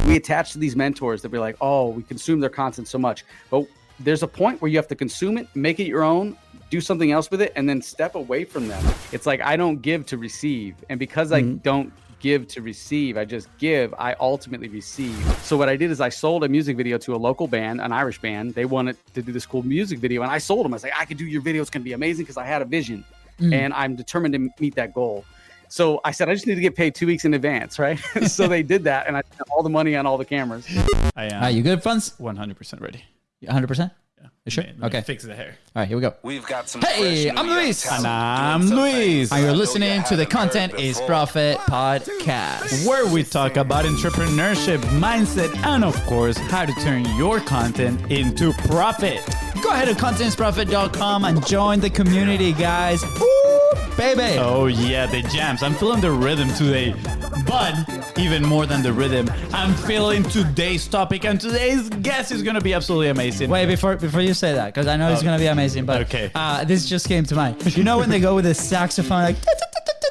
we attach to these mentors that we're like, oh, we consume their content so much. But there's a point where you have to consume it, make it your own, do something else with it, and then step away from them. It's like, I don't give to receive. And because I don't give to receive, I just give, I ultimately receive. So what I did is I sold a music video to a local band, an Irish band. They wanted to do this cool music video, and I sold them. I was like, I could do your video. It's going to be amazing, because I had a vision, and I'm determined to meet that goal. So I said, I just need to get paid 2 weeks in advance, right? So they did that, and I spent all the money on all the cameras. I am. You good, Fonz? 100% ready. 100%? Yeah. You sure? Okay. Fix the hair. All right, here we go. We've got some. Hey, I'm Luis. And I'm Luis. And you're listening to the Content is Profit podcast, where we talk about entrepreneurship, mindset, and of course, how to turn your content into profit. Go ahead to contentisprofit.com and join the community, guys. Woo, baby. Oh, yeah, the jams. I'm feeling the rhythm today. But even more than the rhythm, I'm feeling today's topic, and today's guest is going to be absolutely amazing. Wait, before you say that, because I know it's going to be amazing, but okay. This just came to mind. You know when they go with a saxophone, like...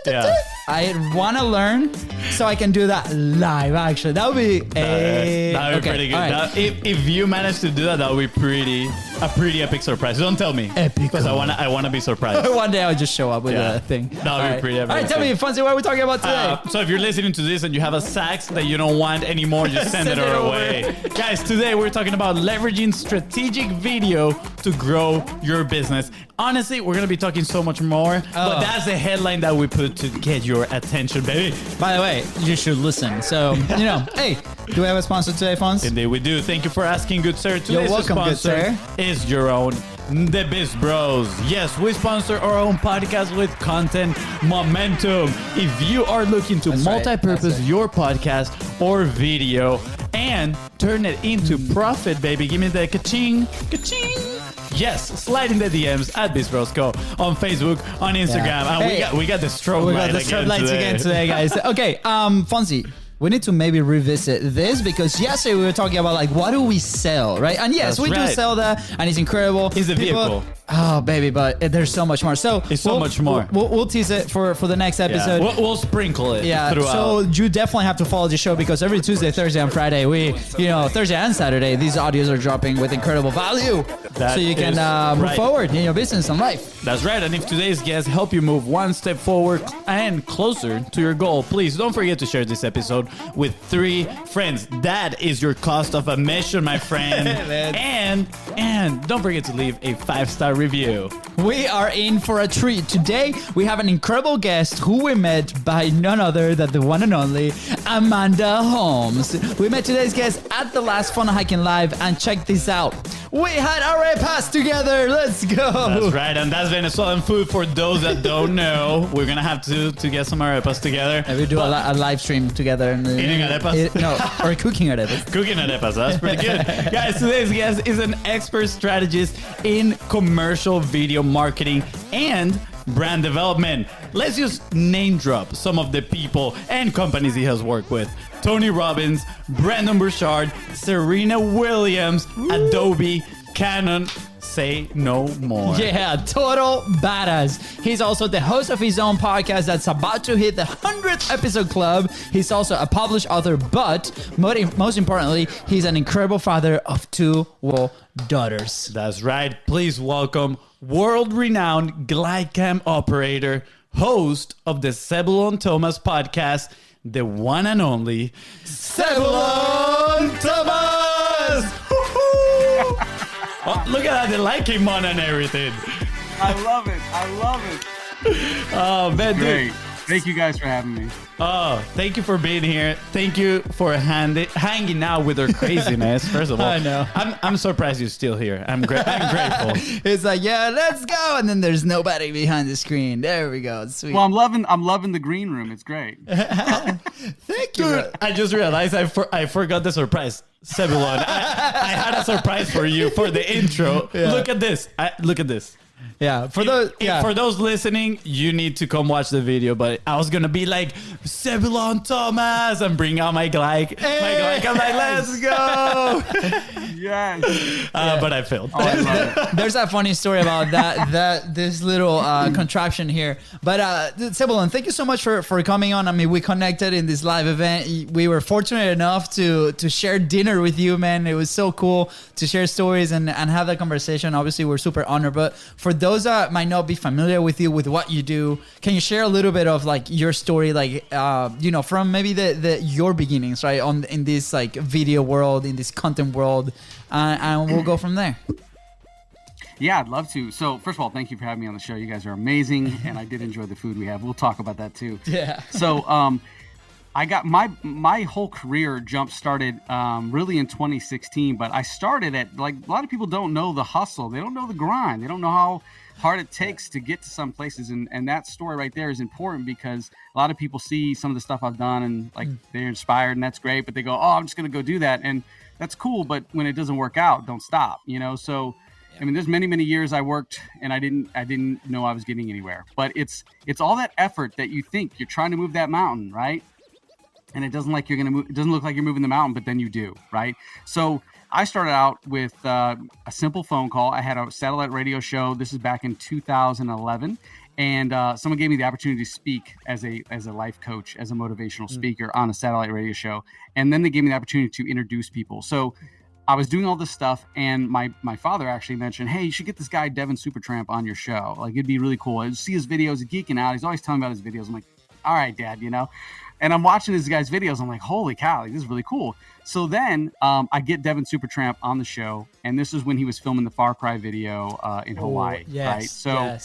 Yeah. I want to learn so I can do that live, actually. That would be pretty good. Right. If you manage to do that, that would be a pretty epic surprise. Don't tell me. Epic. Because I want to be surprised. One day I'll just show up with a thing. That would be pretty epic. All right, tell me, Fonzi, what are we talking about today? So if you're listening to this and you have a sax that you don't want anymore, just send it our way. Guys, today we're talking about leveraging strategic video to grow your business. Honestly, we're going to be talking so much more, but that's the headline that we put to get your attention, baby. By the way, you should listen. So, hey, do we have a sponsor today, Fonz? Indeed, we do. Thank you for asking, good sir. Today's welcome, good sir. Is your own, the BIZBROS. Yes, we sponsor our own podcast with content momentum. If you are looking to multi-purpose your podcast or video and turn it into profit, baby, give me the ka-ching, ka-ching. Yes, slide in the DMs at BIZBROS Co on Facebook, on Instagram, and we got the strobe lights again today, guys. Okay, Fonzi, we need to maybe revisit this, because yesterday we were talking about like, what do we sell, right? And yes, we do sell that, and it's incredible. It's a vehicle. Oh, baby, but there's so much more. So it's so much more. We'll tease it for the next episode. Yeah. We'll sprinkle it throughout. So you definitely have to follow the show, because every Tuesday, Thursday, and Friday, Thursday and Saturday, these audios are dropping with incredible value. So you can move forward in your business and life. That's right. And if today's guests help you move one step forward and closer to your goal, please don't forget to share this episode with 3 friends. That is your cost of admission, my friend. and don't forget to leave a 5-star review. We are in for a treat. Today, we have an incredible guest who we met by none other than the one and only Amanda Holmes. We met today's guest at the last Fun Hiking Live, and check this out. We had arepas together. Let's go. That's right, and that's Venezuelan food for those that don't know. We're going to have to get some arepas together. And we do a live stream together. Eating arepas? Or cooking arepas. Cooking arepas, that's pretty good. Guys, today's guest is an expert strategist in commercial video marketing and brand development. Let's just name drop some of the people and companies he has worked with. Tony Robbins, Brendon Burchard, Serena Williams, Adobe, Canon, say no more. Yeah, total badass. He's also the host of his own podcast that's about to hit the 100th episode club. He's also a published author, but most importantly, he's an incredible father of 2 daughters. That's right. Please welcome world-renowned glide cam operator, host of the Zebulon Thomas podcast, the one and only Zebulon Thomas. Oh, look at that, the light came on and everything. I love it. Oh, man, Great. dude. Thank you guys for having me. Oh, thank you for being here. Thank you for hanging out with our craziness. First of all, I know. I'm surprised you're still here. I'm grateful. It's like, yeah, let's go, and then there's nobody behind the screen. There we go. Sweet. Well, I'm loving the green room. It's great. Thank you. Dude, I just realized I forgot the surprise. Zebulon, I had a surprise for you for the intro. Yeah. Look at this. Look at this. Yeah, for those listening, you need to come watch the video. But I was gonna be like Zebulon Thomas and bring out my glide. I'm like, let's go. Yes. But I failed. Oh, I love it. There's a funny story about this little contraption here. But Zebulon, thank you so much for coming on. I mean, we connected in this live event. We were fortunate enough to share dinner with you, man. It was so cool to share stories and have that conversation. Obviously, we're super honored. But for those that might not be familiar with you, with what you do, can you share a little bit of like your story, like from maybe your beginnings, right, in this like video world, in this content world, and we'll go from there. Yeah, I'd love to. So first of all, thank you for having me on the show. You guys are amazing, and I did enjoy the food we have. We'll talk about that too. Yeah. So I got my whole career jump started really in 2016, but I started at, like, a lot of people don't know the hustle. They don't know the grind. They don't know how hard it takes to get to some places. And that story right there is important because a lot of people see some of the stuff I've done and like they're inspired, and that's great, but they go, oh, I'm just going to go do that. And that's cool. But when it doesn't work out, don't stop, So, I mean, there's many years I worked and I didn't know I was getting anywhere, but it's all that effort that you think you're trying to move that mountain, right? And it doesn't look like you're moving the mountain, but then you do, right? So I started out with a simple phone call. I had a satellite radio show. This is back in 2011. And someone gave me the opportunity to speak as a life coach, as a motivational speaker on a satellite radio show. And then they gave me the opportunity to introduce people. So I was doing all this stuff, and my father actually mentioned, hey, you should get this guy, Devin Supertramp, on your show. Like, it'd be really cool. I'd see his videos, he's geeking out. He's always telling me about his videos. I'm like, all right, Dad, And I'm watching this guy's videos. I'm like, holy cow, this is really cool. So then I get Devin Supertramp on the show, and this is when he was filming the Far Cry video in Hawaii, right? So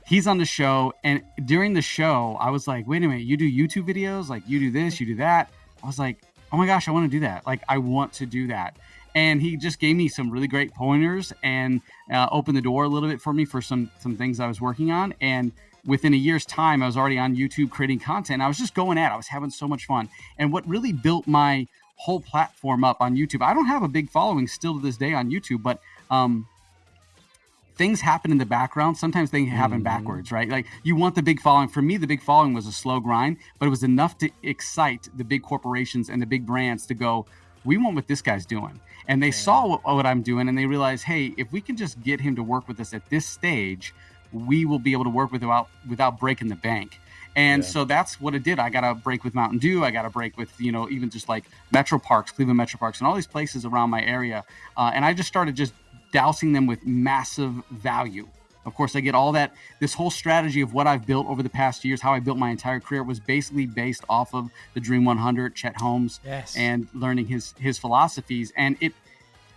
he's on the show, and during the show, I was like, wait a minute, you do YouTube videos? Like, you do this, you do that? I was like, oh my gosh, I want to do that. Like, I want to do that. And he just gave me some really great pointers and opened the door a little bit for me for some things I was working on. And within a year's time, I was already on YouTube creating content. I was just going at it. I was having so much fun. And what really built my whole platform up on YouTube, I don't have a big following still to this day on YouTube, but things happen in the background. Sometimes things happen backwards, right? Like, you want the big following. For me, the big following was a slow grind, but it was enough to excite the big corporations and the big brands to go, we want what this guy's doing. And they saw what I'm doing, and they realized, hey, if we can just get him to work with us at this stage, we will be able to work without breaking the bank. And so that's what it did. I got a break with Mountain Dew. I got a break with, even just like Metro Parks, Cleveland Metro Parks, and all these places around my area. And I just started just dousing them with massive value. Of course, I get all that. This whole strategy of what I've built over the past years, how I built my entire career, was basically based off of the Dream 100, Chet Holmes, and learning his philosophies. And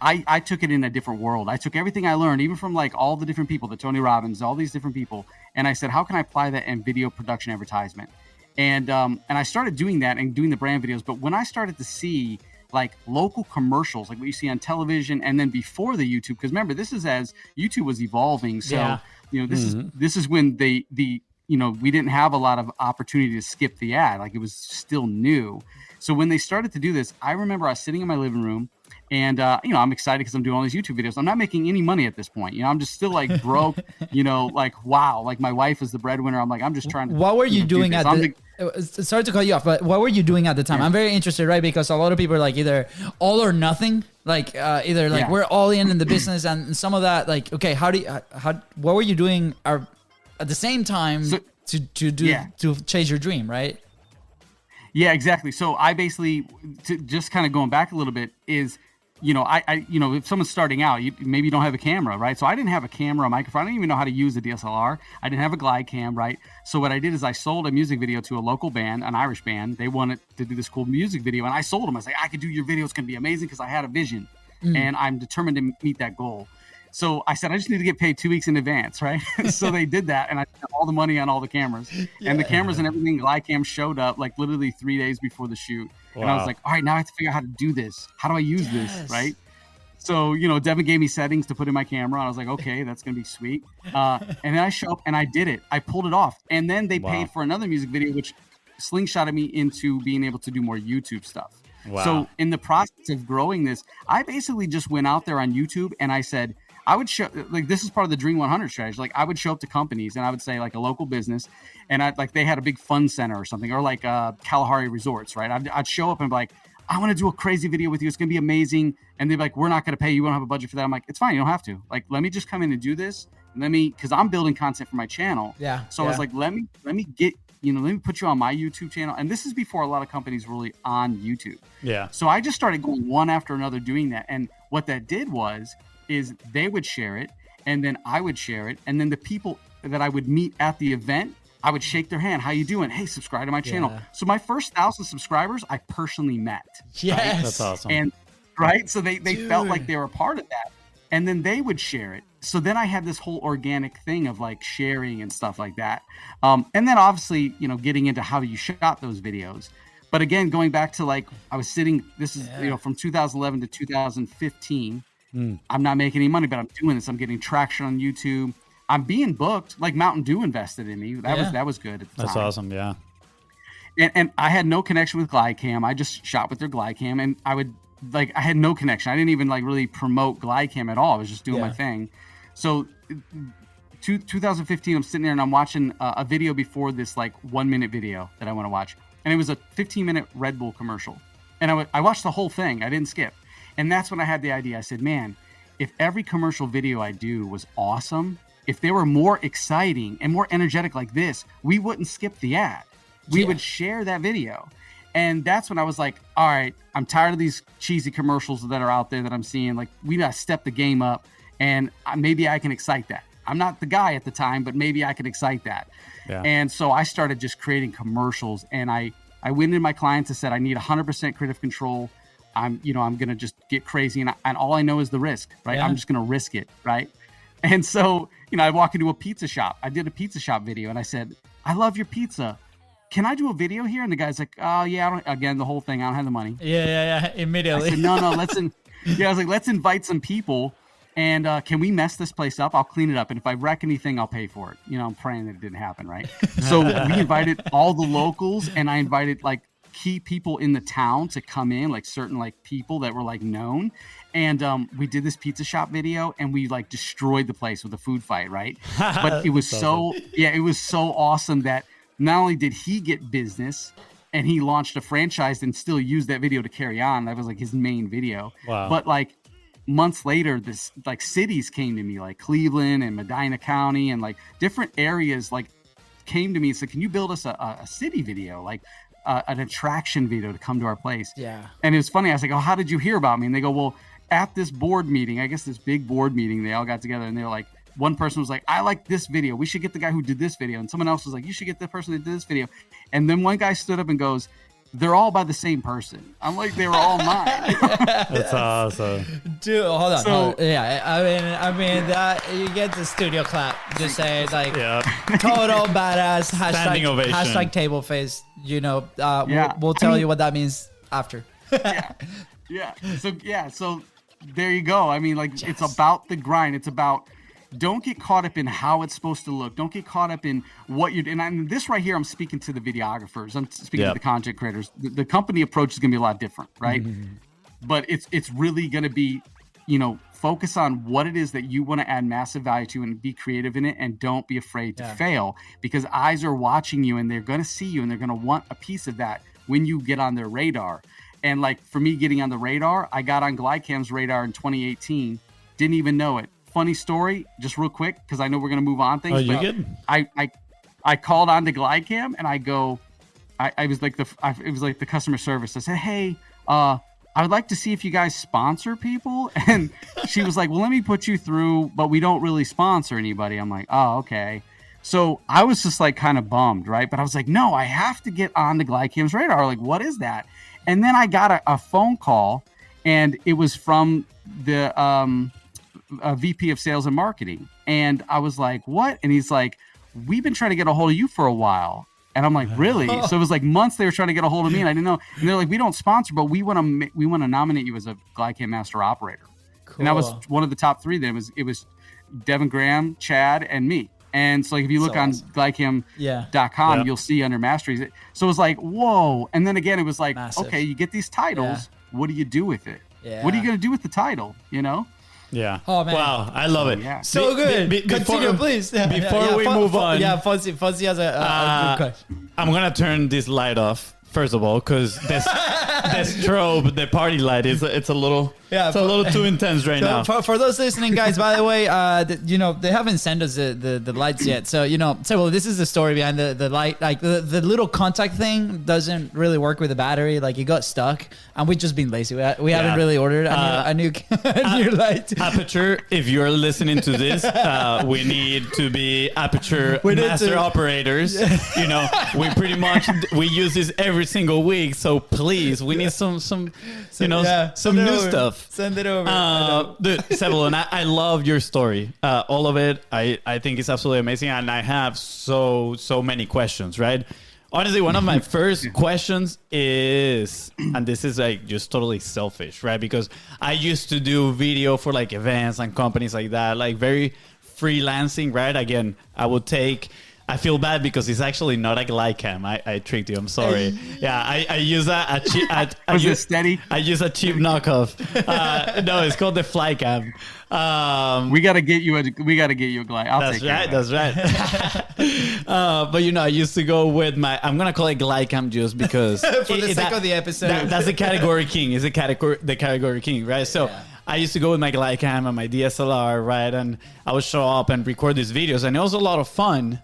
I took it in a different world. I took everything I learned, even from like all the different people, the Tony Robbins, all these different people, and I said, how can I apply that in video production advertisement? And I started doing that and doing the brand videos. But when I started to see like local commercials, like what you see on television, and then before the YouTube, because remember, this is as YouTube was evolving. So, this is when we didn't have a lot of opportunity to skip the ad. Like, it was still new. So when they started to do this, I remember I was sitting in my living room, and, I'm excited because I'm doing all these YouTube videos. I'm not making any money at this point. I'm just still like broke, like, wow, like my wife is the breadwinner. I'm like, I'm just trying to. What were you doing at sorry to cut you off, but what were you doing at the time? I'm very interested, right? Because a lot of people are like either all or nothing, like either like we're all in the business, and some of that, like, okay, what were you doing at the same time to chase your dream, right? Yeah, exactly. So I basically, just kind of going back a little bit, is, if someone's starting out, maybe you don't have a camera, right? So I didn't have a camera, a microphone. I didn't even know how to use a DSLR. I didn't have a glide cam, right? So what I did is I sold a music video to a local band, an Irish band. They wanted to do this cool music video, and I sold them. I was like, I could do your video. It's going to be amazing, because I had a vision, and I'm determined to meet that goal. So I said, I just need to get paid 2 weeks in advance, right? So they did that, and I spent all the money on all the cameras. And the cameras and everything, GlideCam, showed up like literally 3 days before the shoot. Wow. And I was like, all right, now I have to figure out how to do this. How do I use this, right? So, Devin gave me settings to put in my camera. And I was like, okay, that's going to be sweet. And then I show up, and I did it. I pulled it off. And then they paid for another music video, which slingshotted me into being able to do more YouTube stuff. Wow. So in the process of growing this, I basically just went out there on YouTube, and I said, I would show, like, this is part of the Dream 100 strategy. Like, I would show up to companies, and I would say, like, a local business, and they had a big fun center or something, or like Kalahari Resorts, right? I'd show up and be like, I want to do a crazy video with you. It's going to be amazing. And they're like, we're not going to pay you. We don't have a budget for that. I'm like, it's fine. You don't have to. Like, let me just come in and do this. Because I'm building content for my channel. Yeah. So I was like, let me get, let me put you on my YouTube channel. And this is before a lot of companies were really on YouTube. Yeah. So I just started going one after another doing that. And what that did is they would share it, and then I would share it. And then the people that I would meet at the event, I would shake their hand. How you doing? Hey, subscribe to my channel. So my first 1,000 subscribers, I personally met. Yes. Right? That's awesome. And right. So they felt like they were a part of that. And then they would share it. So then I had this whole organic thing of like sharing and stuff like that. And then obviously, getting into how you shot those videos. But again, going back to like, I was sitting, this is, from 2011 to 2015. I'm not making any money, but I'm doing this. I'm getting traction on YouTube. I'm being booked. Like Mountain Dew invested in me. That was good at the time. That's awesome. Yeah. And I had no connection with GlideCam. I just shot with their GlideCam, and I had no connection. I didn't even like really promote GlideCam at all. I was just doing my thing. So 2015, I'm sitting there and I'm watching a video before this like 1 minute video that I want to watch. And it was a 15-minute Red Bull commercial. And I watched the whole thing. I didn't skip. And that's when I had the idea. I said, man, if every commercial video I do was awesome, if they were more exciting and more energetic like this, we wouldn't skip the ad. We would share that video. And that's when I was like, all right, I'm tired of these cheesy commercials that are out there that I'm seeing. Like, we got to step the game up, and maybe I can excite that. I'm not the guy at the time, but maybe I can excite that. Yeah. And so I started just creating commercials, and I went into my clients and said, I need 100% creative control. I'm going to just get crazy. And all I know is the risk, right? Yeah. I'm just going to risk it. Right. And so, I walk into a pizza shop. I did a pizza shop video, and I said, I love your pizza. Can I do a video here? And the guy's like, oh yeah, again, the whole thing. I don't have the money. Yeah. Immediately. I said, no, I was like, let's invite some people. And can we mess this place up? I'll clean it up. And if I wreck anything, I'll pay for it. I'm praying that it didn't happen, right? So we invited all the locals, and I invited like key people in the town to come in, like certain like people that were like known. And we did this pizza shop video, and we like destroyed the place with a food fight, right? But it was it was so awesome that not only did he get business, and he launched a franchise and still used that video to carry on. That was like his main video. Wow. But like months later, this like cities came to me, like Cleveland and Medina County, and like different areas like came to me and said, can you build us a city video, like an attraction video to come to our place? Yeah. And it was funny. I was like, oh, how did you hear about me? And they go, well, at this board meeting, I guess this big board meeting, they all got together, and they were like, one person was like, I like this video. We should get the guy who did this video. And someone else was like, you should get the person that did this video. And then one guy stood up and goes, they're all by the same person. I'm like, they were all mine. That's awesome. Dude, hold on. Yeah, I mean that you get the studio clap. Just say like total badass. Standing ovation. Hashtag table face. We'll tell you what that means after. So there you go. I mean, like, it's about the grind. It's about, don't get caught up in how it's supposed to look. Don't get caught up in what you're doing. And this right here, I'm speaking to the videographers. I'm speaking to the content creators. The company approach is going to be a lot different, right? Mm-hmm. But it's really going to be, focus on what it is that you want to add massive value to, and be creative in it, and don't be afraid to fail, because eyes are watching you, and they're going to see you, and they're going to want a piece of that when you get on their radar. And like for me getting on the radar, I got on GlideCam's radar in 2018. Didn't even know it. Funny story, just real quick, because I know we're going to move on things. Oh, you good? I called on to GlideCam, and I go, it was like the customer service. I said, hey, I would like to see if you guys sponsor people. And she was like, well, let me put you through, but we don't really sponsor anybody. I'm like, oh, okay. So I was just like kind of bummed, right? But I was like, no, I have to get on the GlideCam's radar. Like, what is that? And then I got a phone call, and it was from the VP of Sales and Marketing. And I was like, what? And he's like, we've been trying to get a hold of you for a while. And I'm like, really? So it was like months they were trying to get a hold of me, and I didn't know. And they're like, we don't sponsor, but we want to nominate you as a GlideCam Master Operator. Cool. And that was one of the top three. Then it was Devin Graham, Chad, and me. And so like if you look on GlideCam.com, you'll see under masteries. So it was like, whoa. And then again, it was like, okay, you get these titles. Yeah. What do you do with it? Yeah. What are you going to do with the title? Yeah. Oh, man. Wow. I love it. Yeah. So good. Continue, please. Before we move on. Yeah, Fonzie has a good question. I'm going to turn this light off first of all, because this strobe, the party light, it's a little too intense right now. For those listening, guys, by the way, they haven't sent us the lights yet. So, well, this is the story behind the light. Like the little contact thing doesn't really work with the battery. Like it got stuck, and we've just been lazy. We haven't really ordered a new light. Aperture, if you're listening to this, we need to be Aperture master operators. We pretty much we use this every single week. So please, we need some new stuff. Send it over. Dude, Zebulon, I love your story. All of it. I think it's absolutely amazing. And I have so many questions, right? Honestly, one of my first questions is, and this is like just totally selfish, right? Because I used to do video for like events and companies like that, like very freelancing, right? Again, I feel bad because it's actually not a Glycam. I tricked you. I'm sorry. Yeah, I use that. Was it steady? I use a cheap knockoff. No, it's called the Flycam. We got to get you a Glycam. I'll take it. That's right. But I used to go with I'm gonna call it Glycam just because for the sake of the episode. That's the category king. Is the category king, right? So. Yeah. I used to go with my Glycam and my DSLR, right? And I would show up and record these videos, and it was a lot of fun.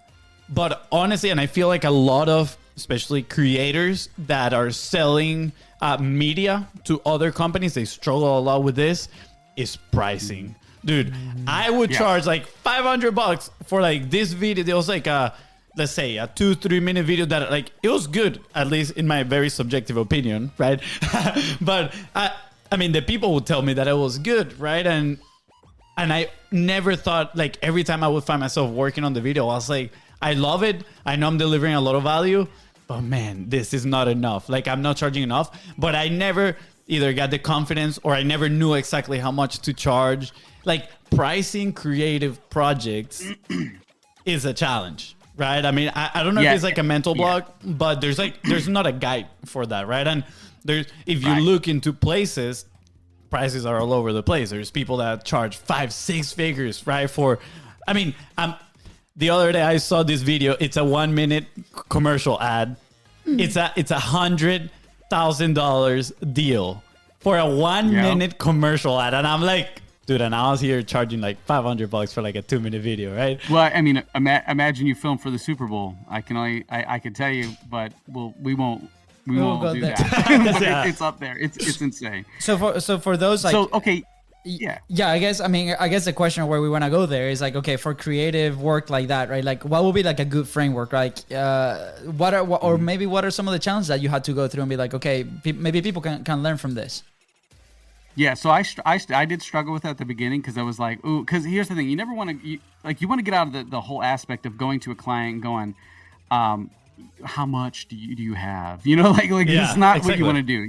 But honestly, and I feel like a lot of, especially creators that are selling media to other companies, they struggle a lot with this, is pricing. Dude, I would charge like $500 for like this video. It was like let's say a 2-3 minute video that like, it was good, at least in my very subjective opinion, right? But I mean, the people would tell me that it was good, right? And I never thought, like, every time I would find myself working on the video, I was like, I love it. I know I'm delivering a lot of value, but man, this is not enough. Like, I'm not charging enough. But I never either got the confidence or I never knew exactly how much to charge. Like, pricing creative projects is a challenge, right? I mean, I don't know if it's like a mental block, but there's not a guide for that, right? And if you look into places, prices are all over the place. There's people that charge 5-6 figures, right? The other day I saw this video. It's a 1 minute commercial ad. It's a $100,000 deal for a 1 minute commercial ad, and I'm like, dude, and I was here charging like $500 for like a 2 minute video, right? Well, I mean, imagine you film for the Super Bowl. I can tell you, but we won't do that. But it's up there. It's insane. So for those like okay. Yeah. I guess the question where we want to go there is like, okay, for creative work like that, right? Like, what would be like a good framework? Like, what are some of the challenges that you had to go through and be like, okay, maybe people can learn from this? Yeah, so I did struggle with that at the beginning because I was like, ooh, because here's the thing, you never want to you want to get out of the whole aspect of going to a client and going, how much do you have? It's not what you want to do.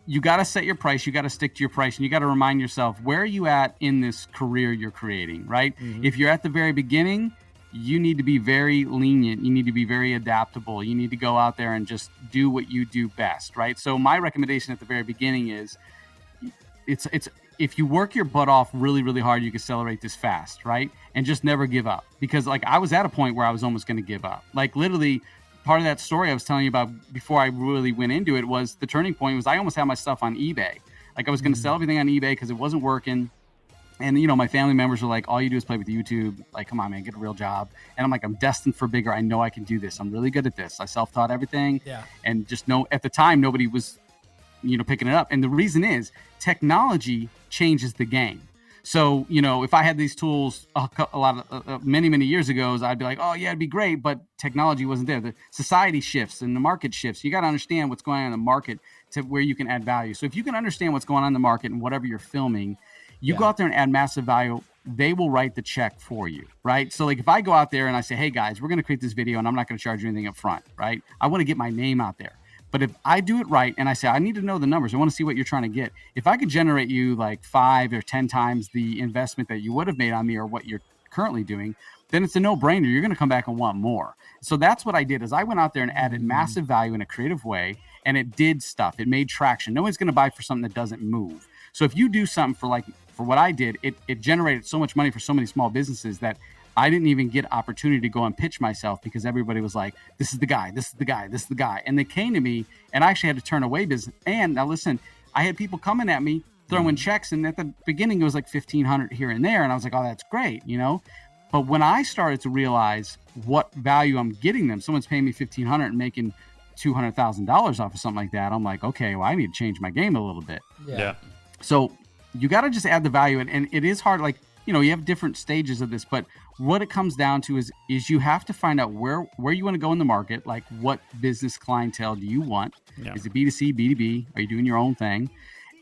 You got to set your price. You got to stick to your price, and you got to remind yourself, where are you at in this career you're creating, right? Mm-hmm. If you're at the very beginning, you need to be very lenient. You need to be very adaptable. You need to go out there and just do what you do best, right? So my recommendation at the very beginning is, it's if you work your butt off really, really hard, you can accelerate this fast, right? And just never give up. Because like I was at a point where I was almost going to give up. Like literally, part of that story I was telling you about before I really went into it was the turning point was I almost had my stuff on eBay. Like I was going to sell everything on eBay because it wasn't working. And, my family members were like, all you do is play with YouTube. Like, come on, man, get a real job. And I'm like, I'm destined for bigger. I know I can do this. I'm really good at this. I self-taught everything. Yeah. And just know at the time, nobody was, picking it up. And the reason is technology changes the game. So, if I had these tools many, many years ago, I'd be like, oh, yeah, it'd be great. But technology wasn't there. The society shifts and the market shifts. You got to understand what's going on in the market to where you can add value. So if you can understand what's going on in the market and whatever you're filming, you go out there and add massive value, they will write the check for you, right? So like if I go out there and I say, hey, guys, we're going to create this video and I'm not going to charge you anything up front, right? I want to get my name out there. But if I do it right and I say, I need to know the numbers, I want to see what you're trying to get. If I could generate you like 5 or 10 times the investment that you would have made on me or what you're currently doing, then it's a no-brainer. You're going to come back and want more. So that's what I did is I went out there and added massive value in a creative way, and it did stuff. It made traction. No one's going to buy for something that doesn't move. So if you do something for what I did, it generated so much money for so many small businesses that I didn't even get opportunity to go and pitch myself because everybody was like, this is the guy, this is the guy, this is the guy. And they came to me and I actually had to turn away business. And now listen, I had people coming at me, throwing checks. And at the beginning, it was like 1,500 here and there. And I was like, oh, that's great, you know? But when I started to realize what value I'm getting them, someone's paying me $1,500 and making $200,000 off of something like that. I'm like, okay, well, I need to change my game a little bit. Yeah. So you got to just add the value. And it is hard. Like, you know, you have different stages of this, but what it comes down to is you have to find out where you want to go in the market. Like, what business clientele do you want? Yeah. Is it B2C, B2B? Are you doing your own thing?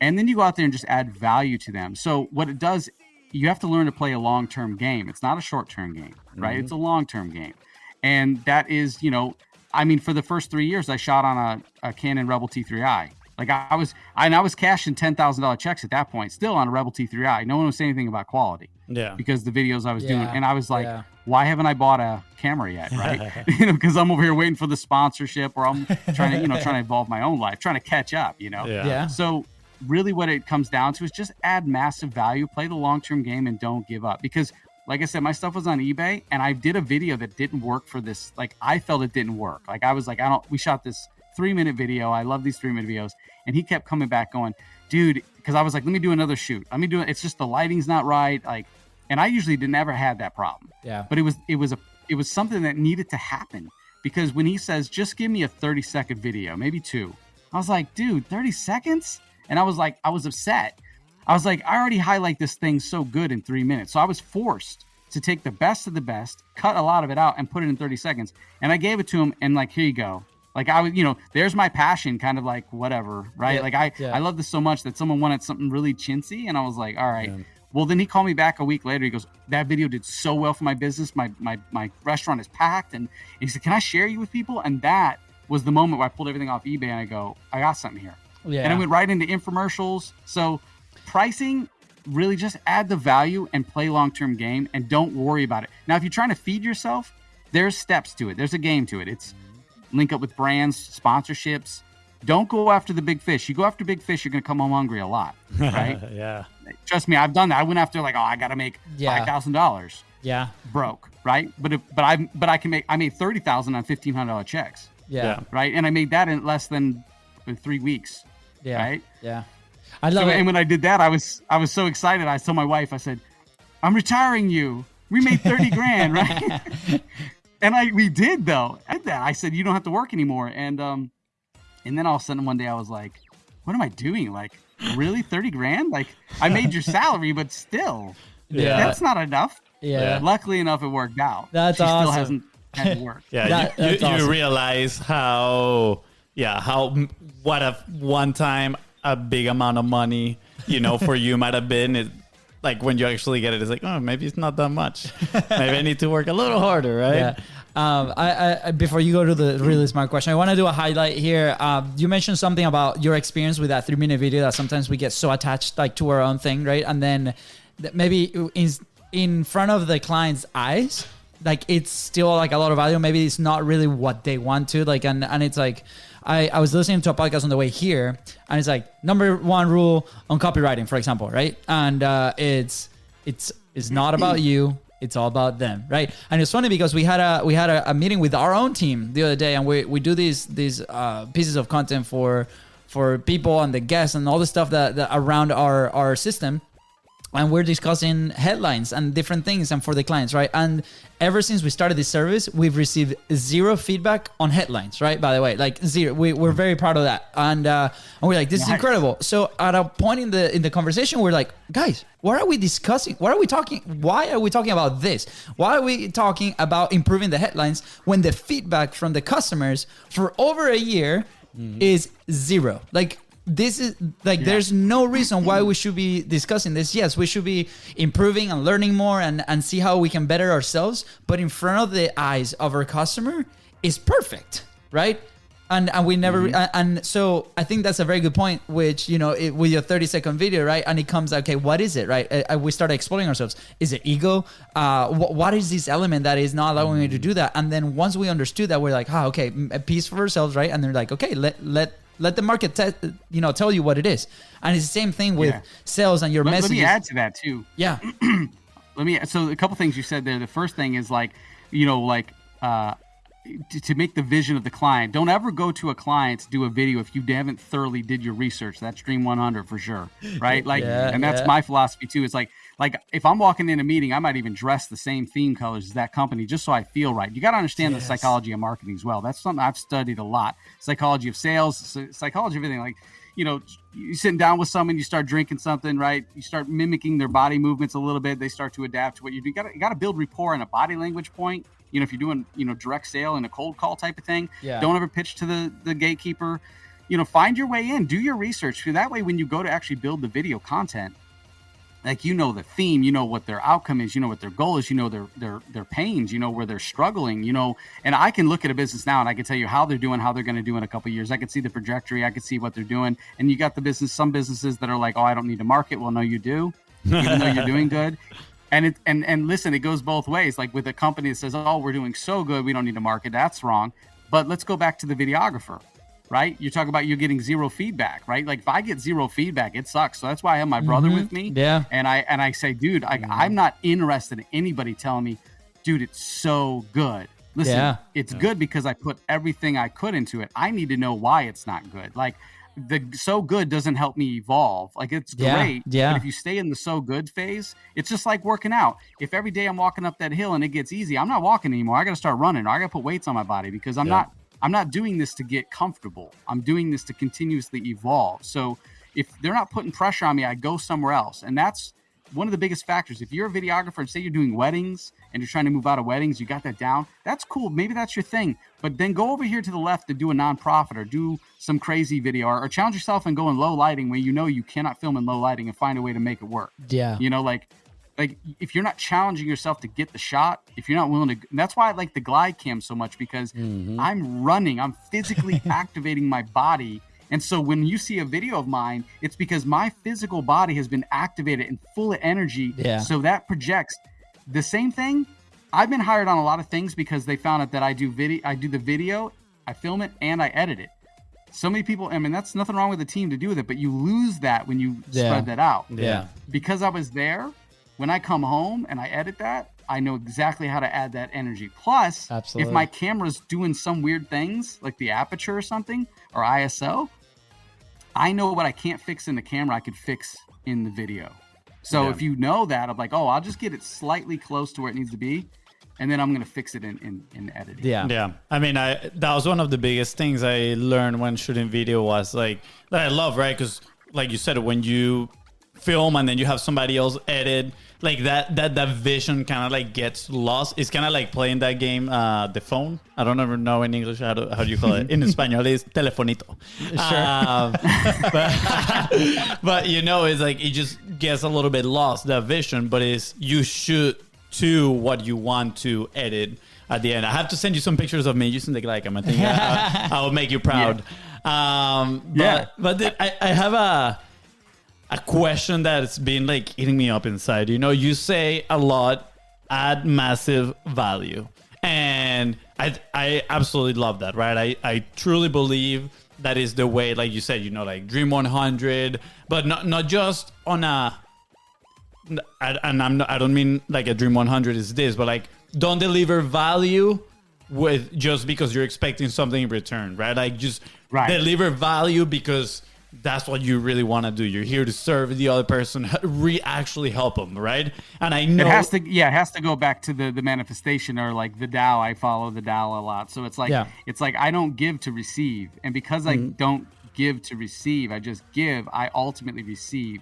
And then you go out there and just add value to them. So what it does, you have to learn to play a long-term game. It's not a short-term game, right? It's a long-term game. And that is, you know, I mean, for the first 3 years, I shot on a Canon Rebel T3i. Like I was cashing $10,000 checks at that point, still on a Rebel T3i. No one was saying anything about quality. Yeah. Because the videos I was doing, and I was like, why haven't I bought a camera yet, right? You know, because I'm over here waiting for the sponsorship, or I'm trying to evolve my own life, trying to catch up, you know? Yeah. So really what it comes down to is just add massive value, play the long-term game, and don't give up. Because like I said, my stuff was on eBay, and I did a video that didn't work for this. Like, I felt it didn't work. Like, I was like, we shot this 3-minute video. I love these 3-minute videos. And he kept coming back going, dude, because I was like, let me do another shoot. Let me do it. It's just the lighting's not right. Like, and I usually never had that problem. Yeah. But it was something that needed to happen, because when he says, just give me a 30-second video, maybe 2, I was like, dude, 30 seconds? And I was upset. I was like, I already highlight this thing so good in 3 minutes. So I was forced to take the best of the best, cut a lot of it out, and put it in 30 seconds. And I gave it to him, and like, here you go. Like, I was, you know, there's my passion, kind of like, whatever, right? I love this so much that someone wanted something really chintzy, and I was like, all right. Yeah. Well, then he called me back a week later. He goes, that video did so well for my business. My restaurant is packed. And he said, can I share you with people? And that was the moment where I pulled everything off eBay, and I go, I got something here. Yeah. And I went right into infomercials. So pricing, really just add the value and play long-term game, and don't worry about it. Now, if you're trying to feed yourself, there's steps to it. There's a game to it. It's link up with brands, sponsorships. Don't go after the big fish. You go after big fish, you're going to come home hungry a lot, right? Yeah. Trust me, I've done that. I went after like, I got to make $5,000. Yeah. Broke, right? But I made $30,000 on $1,500 checks. Yeah. Right? And I made that in less than 3 weeks. Yeah. Right? Yeah. I love it. And when I did that, I was so excited. I told my wife, I said, I'm retiring you. We made 30 grand, right? And we did, though. I said, you don't have to work anymore. And then all of a sudden one day I was like, what am I doing? Like, really, 30 grand? Like, I made your salary, but still, that's not enough. Yeah. Luckily enough, it worked out. That's awesome. Still hasn't had to work. Yeah. You realize what a one time a big amount of money, you know, for you might have been. Like, when you actually get it, it's like, oh, maybe it's not that much. Maybe I need to work a little harder, right? Yeah. I before you go to the really smart question, I want to do a highlight here. You mentioned something about your experience with that 3-minute video, that sometimes we get so attached like to our own thing, right? And then maybe in front of the client's eyes, like, it's still like a lot of value. Maybe it's not really what they want to, like, and it's like, I was listening to a podcast on the way here, and it's like, number 1 rule on copywriting, for example, right? And it's not about you. It's all about them, right? And it's funny because we had a meeting with our own team the other day, and we do these pieces of content for people and the guests and all the stuff that around our system. And we're discussing headlines and different things and for the clients, right? And ever since we started this service, we've received 0 feedback on headlines, right? By the way, like 0. We're very proud of that. And we're like, this is incredible. So at a point in the conversation, we're like, guys, what are we discussing? What are we talking? Why are we talking about this? Why are we talking about improving the headlines when the feedback from the customers for over a year is 0? Like, this is like, there's no reason why we should be discussing this. Yes, we should be improving and learning more and see how we can better ourselves. But in front of the eyes of our customer is perfect, right? And we never, and so I think that's a very good point, which, you know, with your 30-second video, right? And it comes, okay, what is it, right? We started exploring ourselves. Is it ego? What is this element that is not allowing me to do that? And then once we understood that, we're like, okay, a piece for ourselves, right? And they're like, okay, let the market tell you what it is. And it's the same thing with sales and your message. Let me add to that too. Yeah. So a couple things you said there. The first thing is like, to make the vision of the client. Don't ever go to a client to do a video if you haven't thoroughly did your research. That's Dream 100 for sure, right? And that's my philosophy too. It's like if I'm walking in a meeting, I might even dress the same theme colors as that company just so I feel right. You got to understand the psychology of marketing as well. That's something I've studied a lot. Psychology of sales, psychology of everything. Like, you sitting down with someone, you start drinking something, right? You start mimicking their body movements a little bit. They start to adapt to what you do. You got to build rapport in a body language point. If you're doing, direct sale and a cold call type of thing, don't ever pitch to the gatekeeper. Find your way in, do your research. So that way, when you go to actually build the video content, like, the theme, what their outcome is, what their goal is, their pains, where they're struggling, and I can look at a business now and I can tell you how they're doing, how they're going to do in a couple of years. I can see the trajectory. I can see what they're doing. And you got some businesses that are like, oh, I don't need to market. Well, no, you do, even though you're doing good. And listen, it goes both ways. Like with a company that says, oh, we're doing so good, we don't need to market. That's wrong. But let's go back to the videographer, right? You talk about you getting zero feedback, right? Like if I get zero feedback, it sucks. So that's why I have my brother with me. Yeah. And I say, dude, I'm not interested in anybody telling me, dude, it's so good. Listen, it's good because I put everything I could into it. I need to know why it's not good. Like, the so good doesn't help me evolve. Like, it's great, but if you stay in the so good phase, it's just like working out. If every day I'm walking up that hill and it gets easy, I'm not walking anymore. I got to start running, or I got to put weights on my body, because I'm not doing this to get comfortable. I'm doing this to continuously evolve. So if they're not putting pressure on me, I go somewhere else. And that's one of the biggest factors. If you're a videographer and say you're doing weddings and you're trying to move out of weddings, you got that down, that's cool. Maybe that's your thing. But then go over here to the left and do a nonprofit, or do some crazy video, or challenge yourself and go in low lighting where you cannot film in low lighting, and find a way to make it work. Yeah. Like if you're not challenging yourself to get the shot, if you're not willing to, and that's why I like the glide cam so much, because I'm running, I'm physically activating my body. And so when you see a video of mine, it's because my physical body has been activated and full of energy. Yeah. So that projects the same thing. I've been hired on a lot of things because they found out that I do the video, I film it, and I edit it. So many people, I mean, that's nothing wrong with the team to do with it, but you lose that when you spread that out. Yeah. Because I was there, when I come home and I edit that, I know exactly how to add that energy. Plus, if my camera's doing some weird things, like the aperture or something, or ISO, I know what I can't fix in the camera, I could fix in the video. So if you know that, I'm like, oh, I'll just get it slightly close to where it needs to be, and then I'm going to fix it in editing. Yeah. I mean, that was one of the biggest things I learned when shooting video, was like, that I love, right? Because like you said, when you film and then you have somebody else edit, like that vision kind of like gets lost. It's kind of like playing that game, the phone. I don't ever know in English how do you call it. In Espanol, it's telefonito. Sure. But it's like it just gets a little bit lost, that vision. But you shoot to what you want to edit at the end. I have to send you some pictures of me using the glide cam. I think I will make you proud. Yeah. But I have a question that's been like eating me up inside. You say a lot, add massive value, and I absolutely love that, right? I truly believe that is the way, like you said, like Dream 100, but not just on a, and I don't mean like a Dream 100 is this, but like, don't deliver value with just because you're expecting something in return, right? Like just deliver value because that's what you really want to do. You're here to serve the other person, actually help them, right? And I know it has to go back to the manifestation, or like the Tao. I follow the Tao a lot. So it's like I don't give to receive. And because I don't give to receive, I just give, I ultimately receive.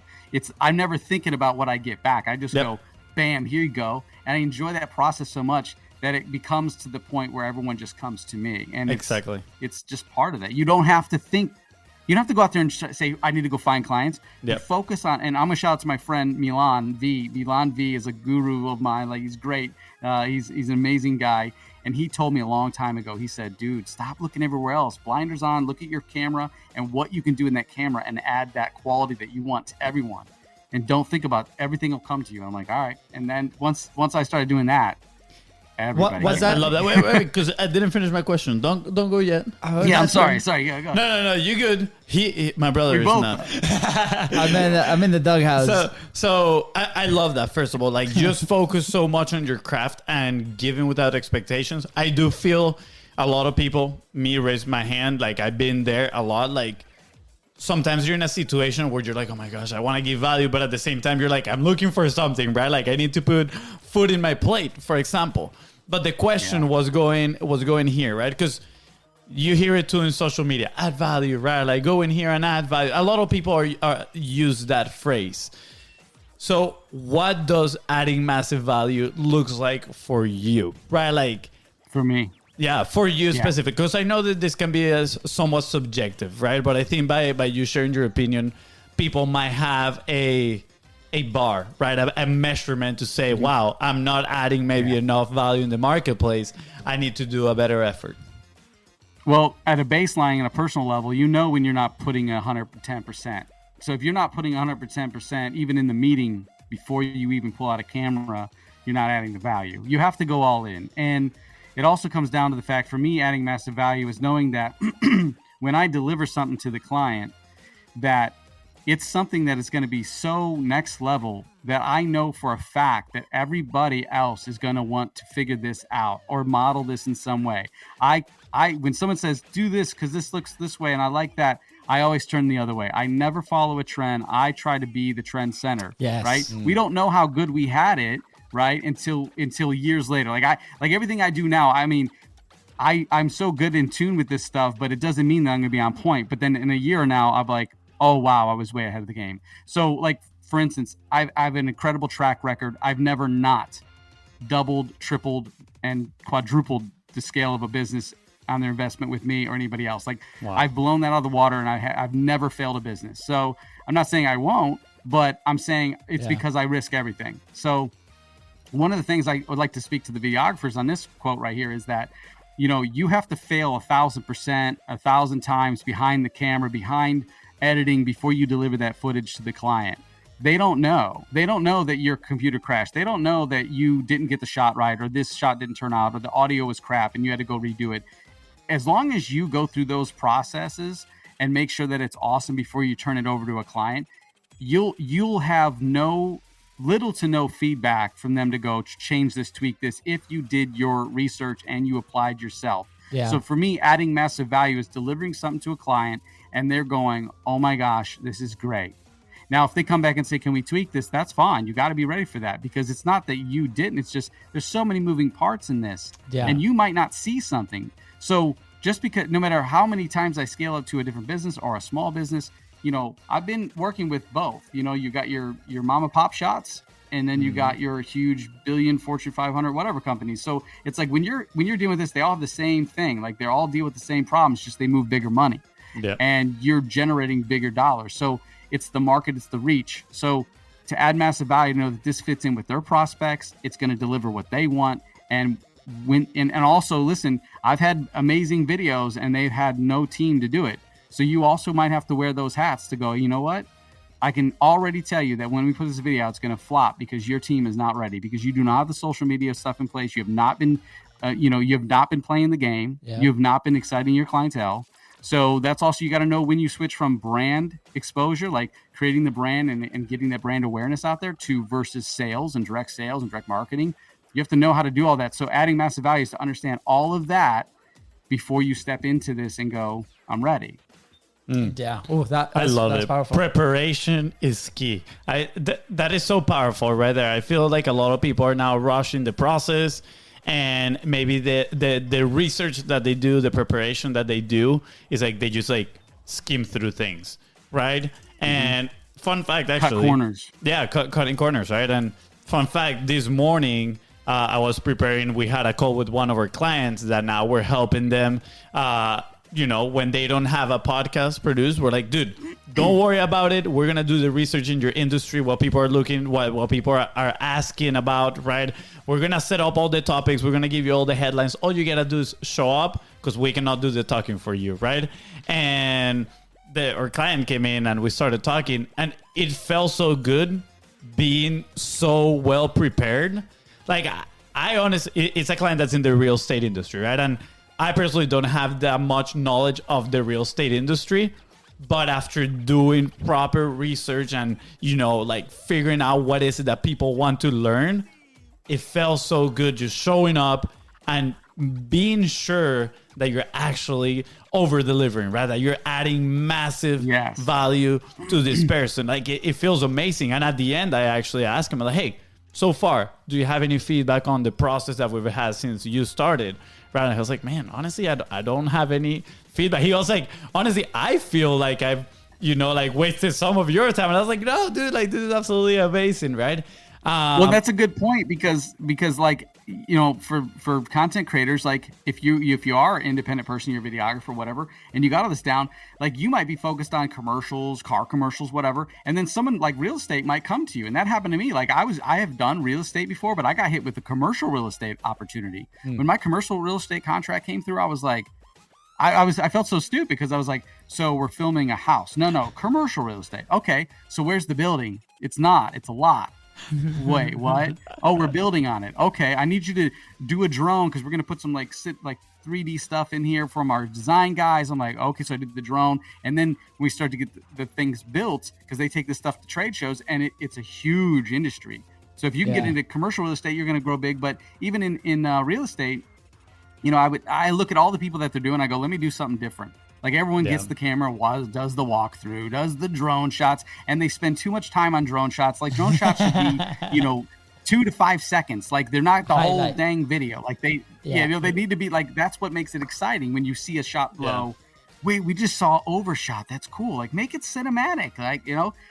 I'm never thinking about what I get back. I just go, bam, here you go. And I enjoy that process so much that it becomes to the point where everyone just comes to me. And it's just part of that. You don't have to think. You don't have to go out there and say, I need to go find clients. You focus on, and I'm going to shout out to my friend Milan V. Milan V is a guru of mine. Like, he's great. He's an amazing guy. And he told me a long time ago, he said, dude, stop looking everywhere else. Blinders on, look at your camera and what you can do in that camera, and add that quality that you want to everyone. And don't think about everything will come to you. I'm like, all right. And then once I started doing that, Everybody. was that? I love that. Wait, because I didn't finish my question. Don't go yet. Yeah, I'm sorry. Yeah, go. No, you good. My brother is both. not. I'm in the doghouse. So I love that. First of all, like just focus so much on your craft and giving without expectations. I do feel a lot of people, me raise my hand, like I've been there a lot. Like sometimes you're in a situation where you're like, oh my gosh, I want to give value, but at the same time you're like, I'm looking for something, right? Like I need to put food in my plate, for example. But the question was going here, right? Because you hear it too in social media, add value, right? Like go in here and add value. A lot of people are use that phrase. So what does adding massive value looks like for you, right? Like For me. yeah, for you specific, because I know that this can be somewhat subjective, right? But I think by you sharing your opinion, people might have a bar, right? A measurement to say, wow, I'm not adding maybe enough value in the marketplace. I need to do a better effort. Well, at a baseline and a personal level, you know when you're not putting 110%. So if you're not putting 110%, even in the meeting, before you even pull out a camera, you're not adding the value. You have to go all in. And it also comes down to the fact, for me, adding massive value is knowing that when I deliver something to the client, that it's something that is going to be so next level that I know for a fact that everybody else is going to want to figure this out or model this in some way. When someone says, do this because this looks this way and I like that, I always turn the other way. I never follow a trend. I try to be the trend center. Yes. Right? We don't know how good we had it, right? Until years later. Like everything I do now, I mean, I'm so good in tune with this stuff, but it doesn't mean that I'm gonna be on point. But then in a year now, I'm like, oh wow, I was way ahead of the game. So like, for instance, I have an incredible track record. I've never not doubled, tripled, and quadrupled the scale of a business on their investment with me or anybody else. Like I've blown that out of the water, and I've never failed a business. So I'm not saying I won't, but I'm saying it's because I risk everything. So one of the things I would like to speak to the videographers on this quote right here is that, you know, you have to fail 1,000%, 1,000 times behind the camera, behind editing before you deliver that footage to the client. They don't know. They don't know that your computer crashed. They don't know that you didn't get the shot right, or this shot didn't turn out, or the audio was crap and you had to go redo it. As long as you go through those processes and make sure that it's awesome before you turn it over to a client, you'll have little to no feedback from them to go change this, tweak this, if you did your research and you applied yourself. Yeah. So for me, adding massive value is delivering something to a client and they're going, oh my gosh, this is great. Now, if they come back and say, can we tweak this? That's fine. You got to be ready for that, because it's not that you didn't. It's just there's so many moving parts in this, and you might not see something. So just because, no matter how many times I scale up to a different business or a small business, you know, I've been working with both. You know, you got your mom and pop shots, and then you got your huge billion, Fortune 500, whatever companies. So it's like when you're dealing with this, they all have the same thing. Like they all deal with the same problems, just they move bigger money, and you're generating bigger dollars. So it's the market, it's the reach. So to add massive value, know that this fits in with their prospects. It's going to deliver what they want. And also listen, I've had amazing videos and they've had no team to do it. So you also might have to wear those hats to go, you know what? I can already tell you that when we put this video out, it's going to flop because your team is not ready, because you do not have the social media stuff in place. You have not been, you have not been playing the game. Yeah. You have not been exciting your clientele. So that's also, you got to know when you switch from brand exposure, like creating the brand and getting that brand awareness out there, to versus sales and direct marketing. You have to know how to do all that. So adding massive value is to understand all of that before you step into this and go, I'm ready. Yeah. Oh, I love that's it. Powerful. Preparation is key. That is so powerful right there. I feel like a lot of people are now rushing the process, and maybe the research that they do, the preparation that they do, is like they just like skim through things, right? And fun fact, actually, cut corners. Yeah, cutting corners, right? And fun fact, this morning I was preparing. We had a call with one of our clients that now we're helping them. You know, when they don't have a podcast produced, we're like, dude, don't worry about it. We're going to do the research in your industry, what people are looking, what people are asking about, right? We're going to set up all the topics. We're going to give you all the headlines. All you got to do is show up, because we cannot do the talking for you, right? And our client came in and we started talking, and it felt so good being so well prepared. Like, I honestly, it's a client that's in the real estate industry, right? And I personally don't have that much knowledge of the real estate industry, but after doing proper research and, like figuring out what is it that people want to learn, it felt so good just showing up and being sure that you're actually over delivering, right? That you're adding massive value to this person. Like it feels amazing. And at the end, I actually asked him, like, hey, so far, do you have any feedback on the process that we've had since you started? Right? And I was like, man, honestly, I don't have any feedback. He was like, honestly, I feel like I've, wasted some of your time. And I was like, no, dude, like this is absolutely amazing, right? Well, that's a good point because like, for content creators, like if you are an independent person, you're a videographer, whatever, and you got all this down, like you might be focused on commercials, car commercials, whatever, and then someone like real estate might come to you, and that happened to me. Like I have done real estate before, but I got hit with a commercial real estate opportunity. When my commercial real estate contract came through, I was like, I felt so stupid because I was like, so we're filming a house? No, commercial real estate. Okay, so where's the building? It's not. It's a lot. Wait, what? Oh, we're building on it. Okay, I need you to do a drone because we're gonna put some like 3D stuff in here from our design guys. I'm like, okay, so I did the drone, and then we start to get the things built because they take this stuff to trade shows, and it's a huge industry. So if you can get into commercial real estate, you're gonna grow big. But even in real estate, I look at all the people that they're doing. I go, let me do something different. Like everyone gets the camera, does the walkthrough, does the drone shots, and they spend too much time on drone shots. Like drone shots should be, 2 to 5 seconds. Like they're not the whole dang video. Like they need to be like, that's what makes it exciting when you see a shot blow. Wait, we just saw overshot. That's cool. Like make it cinematic. Like,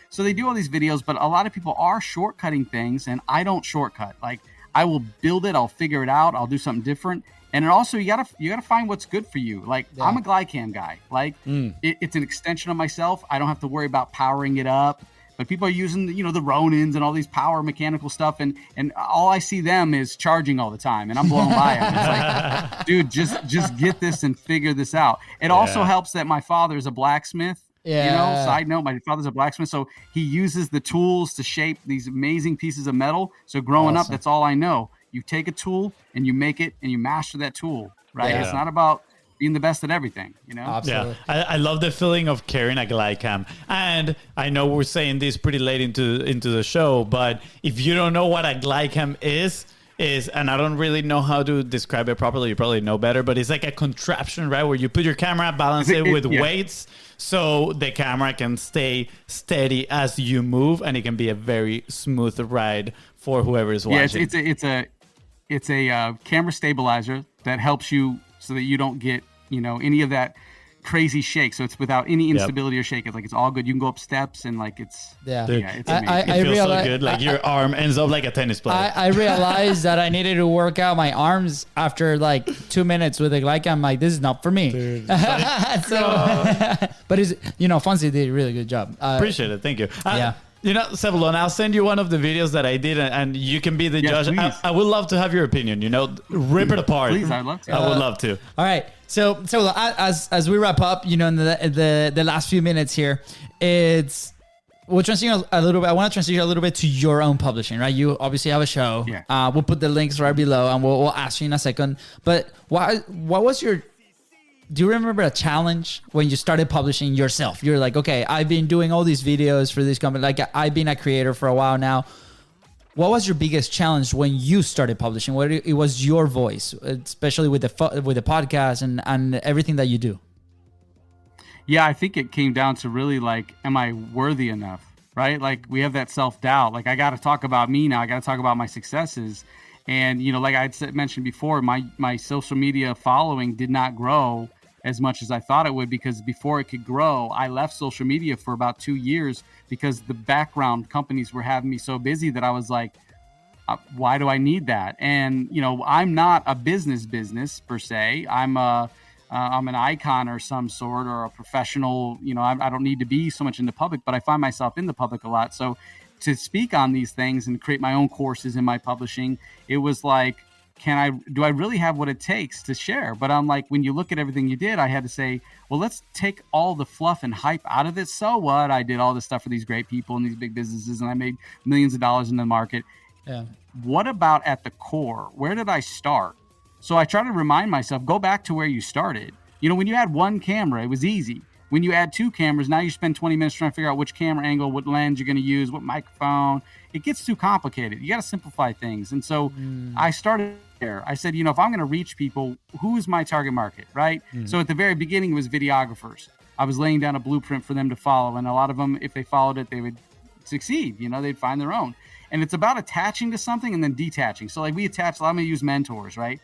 so they do all these videos, but a lot of people are shortcutting things, and I don't shortcut. Like I will build it. I'll figure it out. I'll do something different. And also you gotta find what's good for you. Like I'm a Glycam guy. Like it's an extension of myself. I don't have to worry about powering it up. But people are using the Ronins and all these power mechanical stuff, and all I see them is charging all the time, and I'm blown by them. It's like, dude, just get this and figure this out. It also helps that my father is a blacksmith. Side note, my father's a blacksmith, so he uses the tools to shape these amazing pieces of metal. So growing up, that's all I know. You take a tool and you make it and you master that tool, right? Yeah. It's not about being the best at everything, Absolutely. Yeah, I love the feeling of carrying a Glycam. And I know we're saying this pretty late into the show, but if you don't know what a Glycam is, and I don't really know how to describe it properly, you probably know better, but it's like a contraption, right? Where you put your camera, balance it with weights, so the camera can stay steady as you move, and it can be a very smooth ride for whoever is watching. Yeah, it's a camera stabilizer that helps you so that you don't get, any of that crazy shake. So it's without any instability or shake. It's like, it's all good. You can go up steps and like it's, Dude, it's amazing. It feels so good. Like your arm ends up like a tennis player. I realized that I needed to work out my arms after like 2 minutes with a Glycam. I'm like, this is not for me. Dude, but it's, FONZI did a really good job. Appreciate it. Thank you. Zebulon, I'll send you one of the videos that I did, and you can be the judge. I would love to have your opinion. Rip it apart. Please, I'd love to. I would love to. All right. So as we wrap up, in the last few minutes here, we'll transition a little bit. I want to transition a little bit to your own publishing, right? You obviously have a show. Yeah. We'll put the links right below, and we'll ask you in a second. But what was your? Do you remember a challenge when you started publishing yourself? You're like, okay, I've been doing all these videos for this company. Like I've been a creator for a while now. What was your biggest challenge when you started publishing? What it was your voice, especially with the podcast and everything that you do? Yeah, I think it came down to really like, am I worthy enough? Right? Like we have that self-doubt. Like I got to talk about me now. I got to talk about my successes. And, like I had mentioned before, my social media following did not grow as much as I thought it would, because before it could grow, I left social media for about 2 years because the background companies were having me so busy that I was like, why do I need that? And, I'm not a business per se. I'm an icon or some sort, or a professional. I don't need to be so much in the public, but I find myself in the public a lot. So to speak on these things and create my own courses in my publishing, it was like, do I really have what it takes to share? But I'm like, when you look at everything you did, I had to say, well, let's take all the fluff and hype out of it. So what? I did all this stuff for these great people and these big businesses, and I made millions of dollars in the market. Yeah. what about at the core? Where did I start? So I try to remind myself, go back to where you started. You know, when you had one camera, it was easy. When you add two cameras, now you spend 20 minutes trying to figure out which camera angle, what lens you're going to use, what microphone. It gets too complicated. You got to simplify things. And so I started there. I said, you know, if I'm going to reach people, who's my target market, right? So at the very beginning, it was videographers. I was laying down a blueprint for them to follow. And a lot of them, if they followed it, they would succeed. You know, they'd find their own. And it's about attaching to something and then detaching. So like we attach, I'm going to use mentors, right?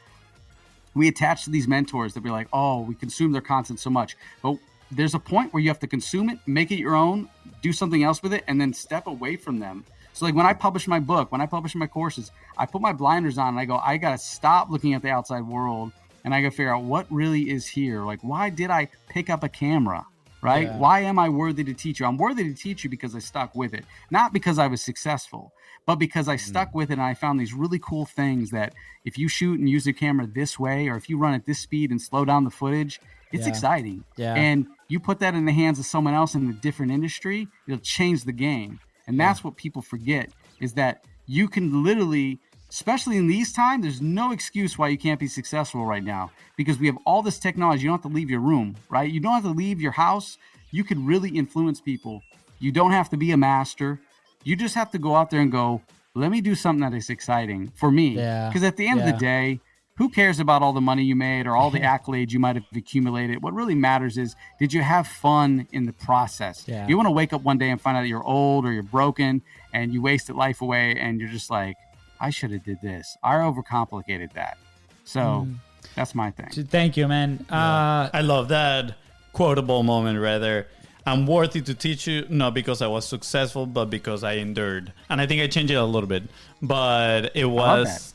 We attach to these mentors that be like, oh, we consume their content so much. But there's a point where you have to consume it, make it your own, do something else with it, and then step away from them. So like when I publish my book, when I publish my courses, I put my blinders on and I go, I got to stop looking at the outside world and I got to figure out what really is here. Like, why did I pick up a camera, right? Yeah. Why am I worthy to teach you? I'm worthy to teach you because I stuck with it. Not because I was successful, but because I stuck with it and I found these really cool things that if you shoot and use the camera this way, or if you run at this speed and slow down the footage, it's exciting. Yeah. And you put that in the hands of someone else in a different industry, it'll change the game. And that's what people forget, is that you can literally, especially in these times, there's no excuse why you can't be successful right now, because we have all this technology. You don't have to leave your room, right? You don't have to leave your house. You could really influence people. You don't have to be a master. You just have to go out there and go, let me do something that is exciting for me. Because at the end of the day, who cares about all the money you made or all the accolades you might have accumulated? What really matters is, did you have fun in the process? You want to wake up one day and find out you're old or you're broken and you wasted life away and you're just like, I should have did this. I overcomplicated that. So that's my thing. Thank you, man. I love that quotable moment right there. I'm worthy to teach you, not because I was successful, but because I endured. And I think I changed it a little bit, but it was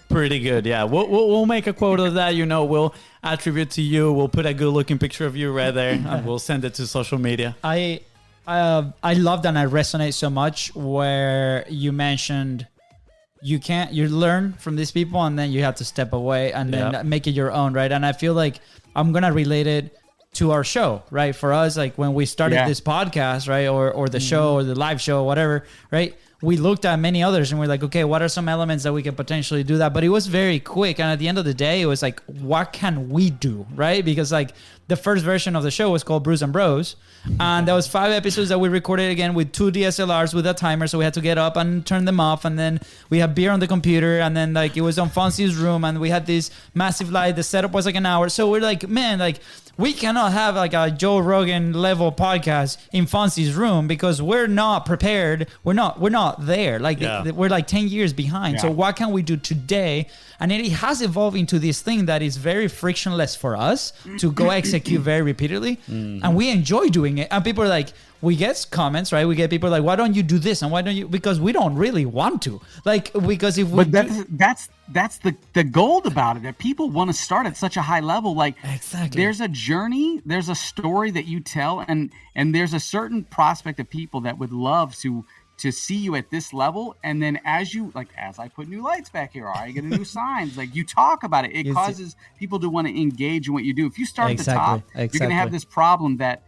pretty good. Yeah, we'll make a quote of that. You know, we'll attribute to you. We'll put a good looking picture of you right there, and we'll send it to social media. I love that, and I resonate so much where you mentioned you learn from these people, and then you have to step away and then make it your own, right? And I feel like I'm gonna relate it to our show, right? For us, like when we started this podcast, right? Or the show or the live show, whatever, right? We looked at many others and we're like, okay, what are some elements that we can potentially do that? But it was very quick. And at the end of the day, it was like, what can we do, right? Because like the first version of the show was called Brews and Bros. And there was 5 episodes that we recorded again with 2 DSLRs with a timer. So we had to get up and turn them off. And then we had beer on the computer. And then like it was on FONZI's room and we had this massive light. The setup was like an hour. So we're like, man, like we cannot have like a Joe Rogan level podcast in FONZI's room because we're not prepared. We're not there. Like we're like 10 years behind. So what can we do today? And it has evolved into this thing that is very frictionless for us to go execute very repeatedly. And we enjoy doing it. And people are like, we get comments, right? We get people like, why don't you do this? And why don't you? Because we don't really want to. Like, because if we that's the gold about it, that people want to start at such a high level. Like, there's a journey, there's a story that you tell, and there's a certain prospect of people that would love to see you at this level. And then as I put new lights back here, or I get a new signs, like you talk about it, it causes people to want to engage in what you do. If you start at the top, you're going to have this problem that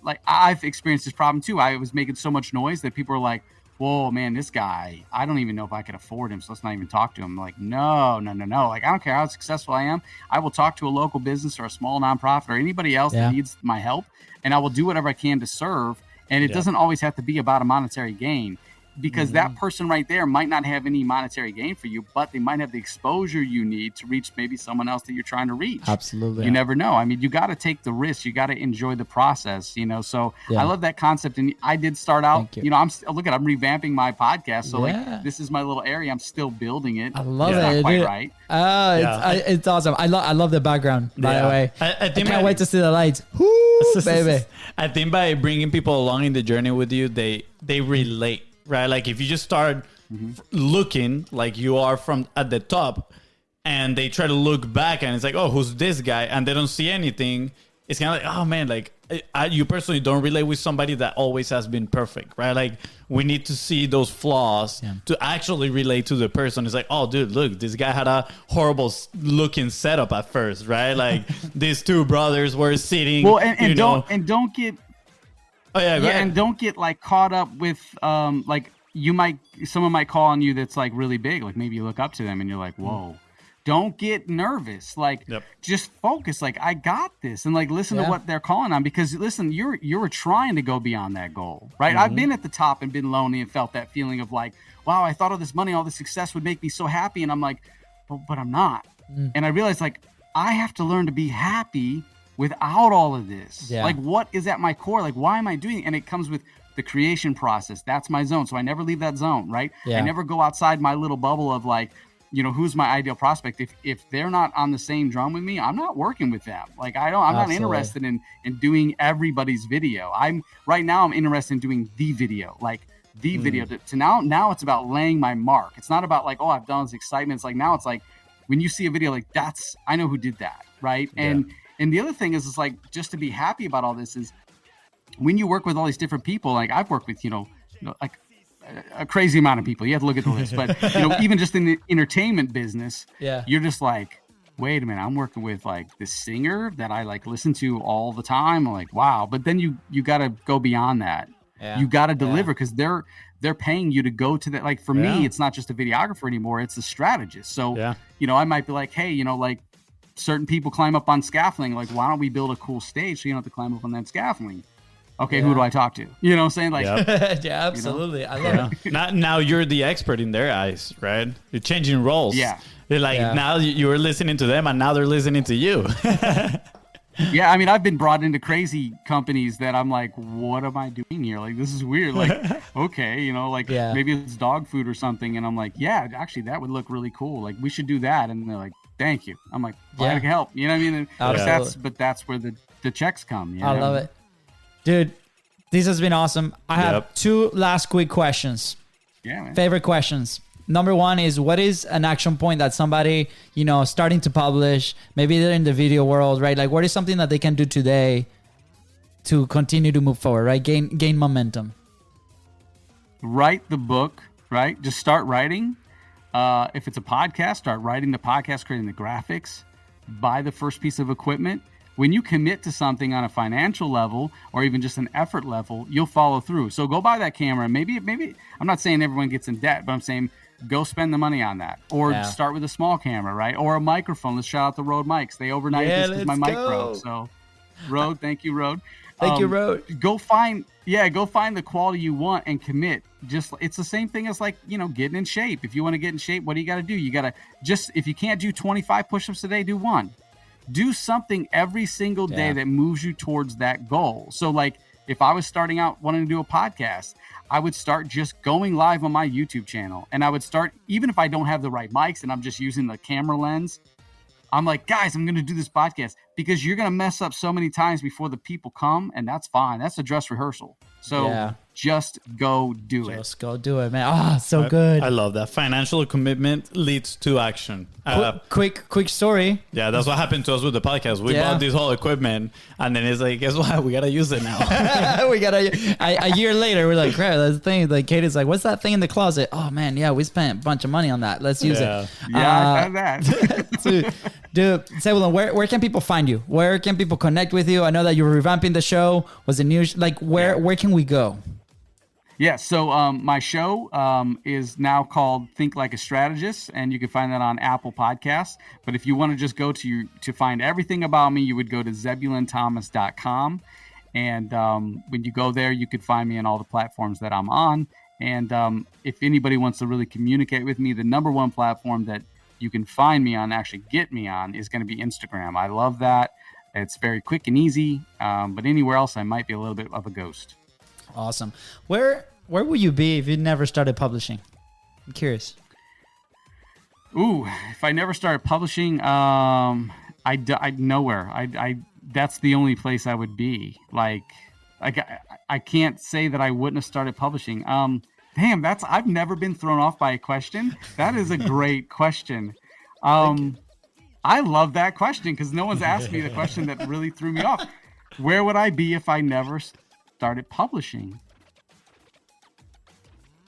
like I've experienced this problem too. I was making so much noise that people are like, whoa, man, this guy, I don't even know if I could afford him, so let's not even talk to him. I'm like, no. Like, I don't care how successful I am. I will talk to a local business or a small nonprofit or anybody else that needs my help, and I will do whatever I can to serve. And it doesn't always have to be about a monetary gain, because that person right there might not have any monetary gain for you, but they might have the exposure you need to reach maybe someone else that you're trying to reach. Absolutely. You never know. I mean, you got to take the risk. You got to enjoy the process, you know? So I love that concept. And I did start out, you know, I'm revamping my podcast. So like, this is my little area. I'm still building it. I love it. Not quite right. It's awesome. I love the background, by the way. I can't wait to see the lights. Woo, baby. I think by bringing people along in the journey with you, they relate. Right, like if you just start looking like you are from at the top, and they try to look back, and it's like, oh, who's this guy? And they don't see anything. It's kind of like, oh man, like you personally don't relate with somebody that always has been perfect, right? Like we need to see those flaws to actually relate to the person. It's like, oh, dude, look, this guy had a horrible looking setup at first, right? Like these 2 brothers were sitting. Well, and don't get. Oh yeah, and don't get like caught up with like someone might call on you that's like really big, like maybe you look up to them and you're like, whoa. Don't get nervous. Like, just focus. Like, I got this, and like listen to what they're calling on, because listen, you're trying to go beyond that goal, right? I've been at the top and been lonely and felt that feeling of like, wow, I thought all this money, all this success would make me so happy, and I'm like, but I'm not. And I realized like I have to learn to be happy without all of this. Like, what is at my core? Like, why am I doing it? And it comes with the creation process. That's my zone. So I never leave that zone, right? I never go outside my little bubble of like, who's my ideal prospect? If they're not on the same drum with me, I'm not working with them. Like, I'm not interested in doing everybody's video. Right now I'm interested in doing the video, like the video to now it's about laying my mark. It's not about like, oh, I've done this excitement. It's like, now it's like, when you see a video, like I know who did that. Right. And the other thing is like, just to be happy about all this is when you work with all these different people, like I've worked with, like a crazy amount of people. You have to look at the list, but even just in the entertainment business, you're just like, wait a minute, I'm working with like this singer that I like listen to all the time. I'm like, wow. But then you got to go beyond that. You got to deliver, because they're paying you to go to that. Like for me, it's not just a videographer anymore. It's a strategist. So, I might be like, hey, like certain people climb up on scaffolding. Like, why don't we build a cool stage so you don't have to climb up on that scaffolding? Okay, who do I talk to? You know what I'm saying? Like, yeah, absolutely. I love it. Now you're the expert in their eyes, right? You're changing roles. Yeah. You're like, now you're listening to them, and now they're listening to you. Yeah, I mean, I've been brought into crazy companies that I'm like, what am I doing here? Like, this is weird. Like, okay, maybe it's dog food or something. And I'm like, yeah, actually, that would look really cool. Like, we should do that. And they're like, thank you. I'm like, glad I can help. You know what I mean? And that's where the checks come. I love it. Dude, this has been awesome. I have two last quick questions. Yeah, man. Favorite questions. Number one is, what is an action point that somebody, starting to publish, maybe they're in the video world, right? Like, what is something that they can do today to continue to move forward, right? Gain momentum. Write the book, right? Just start writing. If it's a podcast, start writing the podcast, creating the graphics, buy the first piece of equipment. When you commit to something on a financial level or even just an effort level, you'll follow through. So go buy that camera. Maybe I'm not saying everyone gets in debt, but I'm saying go spend the money on that. Or start with a small camera, right? Or a microphone. Let's shout out the Rode mics. They overnight this is my mic broke. So Rode, thank you, Rode. Thank you, Rode. Go find the quality you want and commit. It's the same thing as like, getting in shape. If you want to get in shape, what do you got to do? You got to if you can't do 25 push-ups a day, do one. Do something every single day that moves you towards that goal. So like if I was starting out wanting to do a podcast, I would start just going live on my YouTube channel. And I would start, even if I don't have the right mics and I'm just using the camera lens, I'm like, guys, I'm going to do this podcast, because you're going to mess up so many times before the people come. And that's fine. That's a dress rehearsal. So just go do it. Just go do it, man. Oh, so good. I love that. Financial commitment leads to action. Quick story. Yeah, that's what happened to us with the podcast. We bought this whole equipment, and then it's like, guess what? We got to use it now. A year later, we're like, crap, that's the thing. Like, Katie's like, what's that thing in the closet? Oh, man, yeah, we spent a bunch of money on that. Let's use it. Yeah, I have that. Dude, Zebulon, where can people find you? Where can people connect with you? I know that you're revamping the show. Was it new? Like, where can we go? Yeah, so my show is now called Think Like a Strategist, and you can find that on Apple Podcasts. But if you want to just go to find everything about me, you would go to ZebulonThomas.com. And when you go there, you could find me on all the platforms that I'm on. And if anybody wants to really communicate with me, the number one platform that you can find me on, actually get me on, is going to be Instagram. I love that. It's very quick and easy. But anywhere else, I might be a little bit of a ghost. Awesome. Where would you be if you never started publishing? I'm curious. Ooh, if I never started publishing, I'd nowhere. That's the only place I would be. Like I can't say that I wouldn't have started publishing. Damn, I've never been thrown off by a question. That is a great question. I love that question because no one's asked me the question that really threw me off. Where would I be if I never started publishing?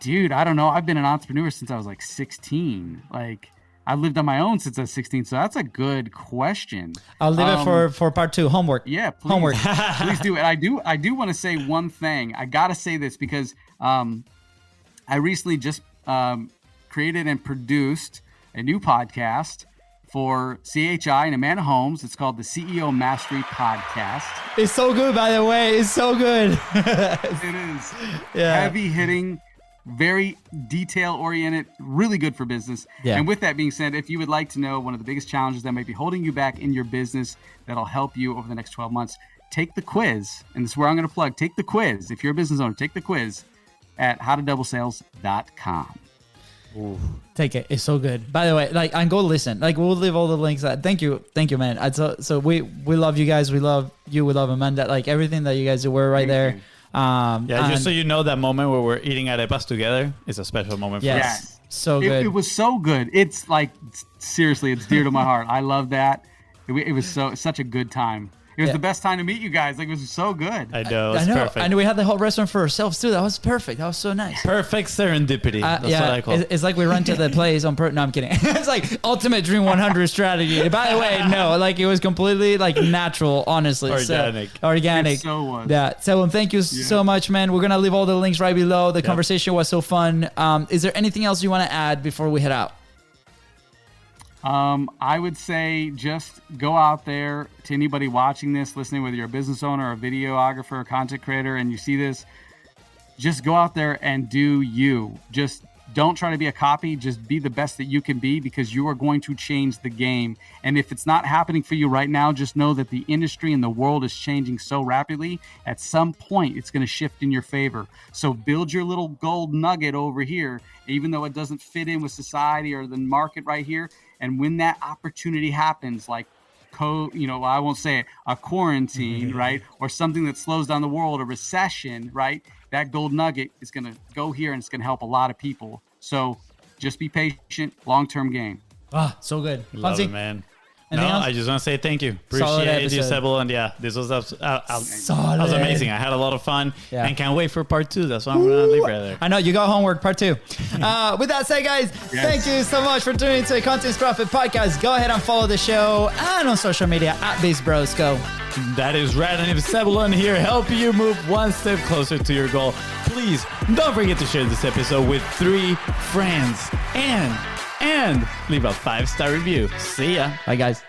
Dude, I don't know. I've been an entrepreneur since I was like 16. Like, I lived on my own since I was 16. So that's a good question. I'll leave it for part 2. Homework. Yeah, please. Homework. Please do it. I do want to say one thing. I got to say this because I recently just created and produced a new podcast for CHI and Amanda Holmes. It's called the CEO Mastery Podcast. It's so good, by the way. It's so good. It is heavy hitting, very detail oriented, really good for business. Yeah. And with that being said, if you would like to know one of the biggest challenges that might be holding you back in your business that'll help you over the next 12 months, take the quiz. And this is where I'm going to plug. Take the quiz. If you're a business owner, take the quiz at howtodoublesales.com. Ooh. Take it. It's so good. By the way, and go listen. We'll leave all the links. Thank you, man. So we love you guys. We love you. We love Amanda. Everything that you guys do. We're right there. Just so you know, that moment where we're eating arepas together is a special moment for us. Yes. So good. It was so good. It's seriously, it's dear to my heart. I love that. It was such a good time. It was the best time to meet you guys. It was so good. I know. It was perfect. And we had the whole restaurant for ourselves too. That was perfect. That was so nice. Perfect serendipity. That's what I call it. It's like we rented the place on no, I'm kidding. It's like ultimate Dream 100 strategy. By the way, no, it was completely natural, honestly. Organic. Organic. It so was. Yeah. So thank you so much, man. We're going to leave all the links right below. The conversation was so fun. Is there anything else you want to add before we head out? I would say just go out there to anybody watching this, listening, whether you're a business owner, a videographer, a content creator, and you see this, just go out there and do you. Just don't try to be a copy. Just be the best that you can be, because you are going to change the game. And if it's not happening for you right now, just know that the industry and the world is changing so rapidly. At some point, it's going to shift in your favor. So build your little gold nugget over here, even though it doesn't fit in with society or the market right here. And when that opportunity happens, I won't say it, a quarantine, right? Or something that slows down the world, a recession, right? That gold nugget is going to go here and it's going to help a lot of people. So just be patient, long-term game. Ah, so good. Love it, man. I just want to say thank you. Appreciate you, Zebulon. Yeah, this was amazing. I had a lot of fun and can't wait for part 2. That's why I'm going to leave right there. I know you got homework, part 2. With that said, guys, thank you so much for tuning into the Content's Profit Podcast. Go ahead and follow the show and on social media at BIZBROS. Go. That is right. And if Zebulon here helping you move one step closer to your goal, please don't forget to share this episode with 3 friends and leave a 5-star review. See ya. Bye, guys.